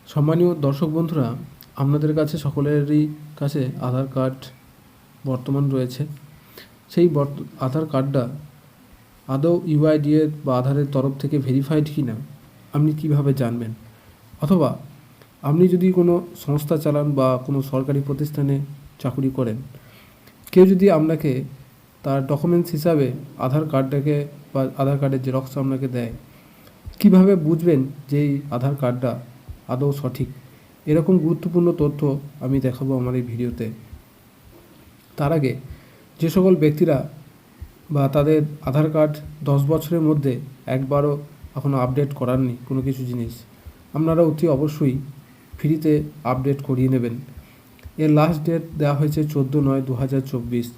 সম্মানীয় দর্শক বন্ধুরা, আপনাদের কাছে সকলেরই কাছে আধার কার্ড বর্তমান রয়েছে। সেই আধার কার্ডটা আদৌ ইউআইডিএর বা আধারের তরফ থেকে ভেরিফাইড কি না আপনি কীভাবে জানবেন? অথবা আপনি যদি কোনো সংস্থা চালান বা কোনো সরকারি প্রতিষ্ঠানে চাকুরি করেন, কেউ যদি আপনাকে তার ডকুমেন্টস হিসাবে আধার কার্ডটাকে বা আধার কার্ডের জেরক্স আপনাকে দেয়, কিভাবে বুঝবেন যে এই আধার কার্ডটা আদৌ সঠিক? এরকম গুরুত্বপূর্ণ তথ্য আমি দেখাবো আমার এই ভিডিওতে। তার আগে যে সকল ব্যক্তিরা বা তাদের আধার কার্ড 10 বছরের মধ্যে একবারও এখনও আপডেট করাননি কোনো কিছু জিনিস, আপনারা অতি অবশ্যই ফ্রিতে আপডেট করিয়ে নেবেন। এর লাস্ট ডেট দেওয়া হয়েছে 14/9/2024।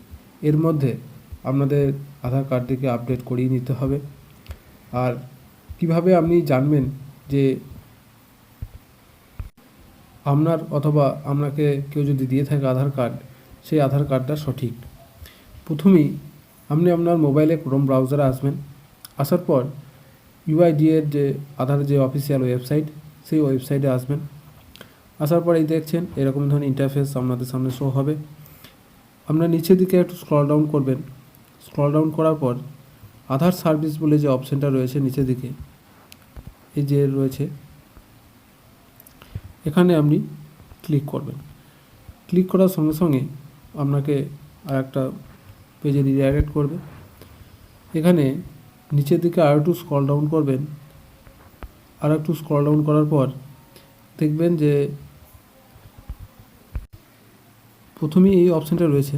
এর মধ্যে আপনাদের আধার কার্ডটিকে আপডেট করিয়ে নিতে হবে। আর কিভাবে আপনি জানবেন যে আপনার অথবা আপনাকে কেউ যদি দিয়ে থাকে আধার কার্ড, সেই আধার কার্ডটা সঠিক? প্রথমেই আপনি আপনার মোবাইলে ক্রোম ব্রাউজারে আসবেন। আসার পর ইউআইডিএর যে আধার যে অফিসিয়াল ওয়েবসাইট, সেই ওয়েবসাইটে আসবেন। আসার পর এই দেখছেন এরকম ধরনের ইন্টারফেস আপনাদের সামনে শো হবে। আপনার নিচের দিকে একটু স্ক্রল ডাউন করবেন। স্ক্রল ডাউন করার পর আধার সার্ভিস বলে যে অপশানটা রয়েছে নিচের দিকে, এই যে রয়েছে, এখানে আপনি ক্লিক করবেন। ক্লিক করার সঙ্গে সঙ্গে আপনাকে আর একটা পেজে রিডাইরেক্ট করবে। এখানে নিচের দিকে আর একটু স্ক্রল ডাউন করবেন। আর একটু স্ক্রল ডাউন করার পর দেখবেন যে প্রথমেই এই অপশানটা রয়েছে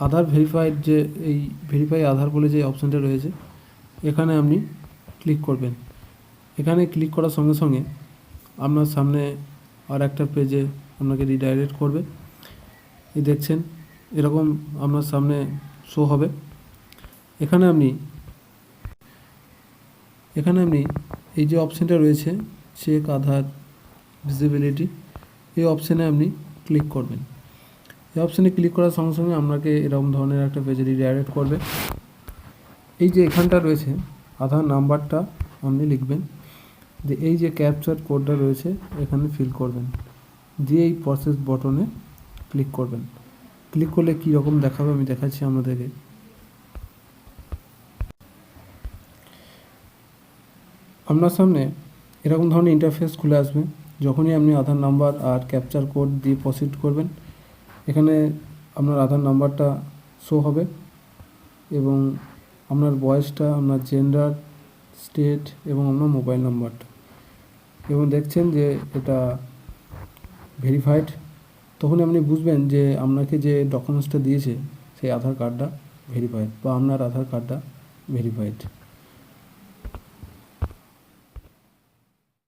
আধার ভেরিফাইড, যে এই ভেরিফাই আধার বলে যে অপশানটা রয়েছে, এখানে আপনি ক্লিক করবেন। এখানে ক্লিক করার সঙ্গে সঙ্গে আপনার সামনে আর একটা পেজে আপনাকে রিডাইরেক্ট করবে। এই দেখছেন এরকম আপনার সামনে শো হবে। এখানে আপনি এই যে অপশানটা রয়েছে চেক আধার ভিজিবিলিটি, এই অপশানে আপনি ক্লিক করবেন। এই অপশানে ক্লিক করার সঙ্গে সঙ্গে আপনাকে এরকম ধরনের একটা পেজে রিডাইরেক্ট করবে। এই যে এখানটা রয়েছে আধার নাম্বারটা আপনি লিখবেন, যে এই যে ক্যাপচার কোডটা রয়েছে এখানে ফিল করবেন, দিয়ে এই প্রসেস বটনে ক্লিক করবেন। ক্লিক করলে কী রকম দেখাবে আমি দেখাচ্ছি আপনাদেরকে। আপনার সামনে এরকম ধরনের ইন্টারফেস খুলে আসবে। যখনই আপনি আধার নাম্বার আর ক্যাপচার কোড দিয়ে প্রসিড করবেন, এখানে আপনার আধার নাম্বারটা শো হবে এবং আপনার বয়সটা, আপনার জেন্ডার, স্টেট এবং আপনার মোবাইল নাম্বারটা, এবং দেখছেন যে এটা ভেরিফাইড। তখন আপনি বুঝবেন যে আপনাকে যে ডকুমেন্টসটা দিয়েছে সেই আধার কার্ডটা ভেরিফাইড বা আপনার আধার কার্ডটা ভেরিফাইড।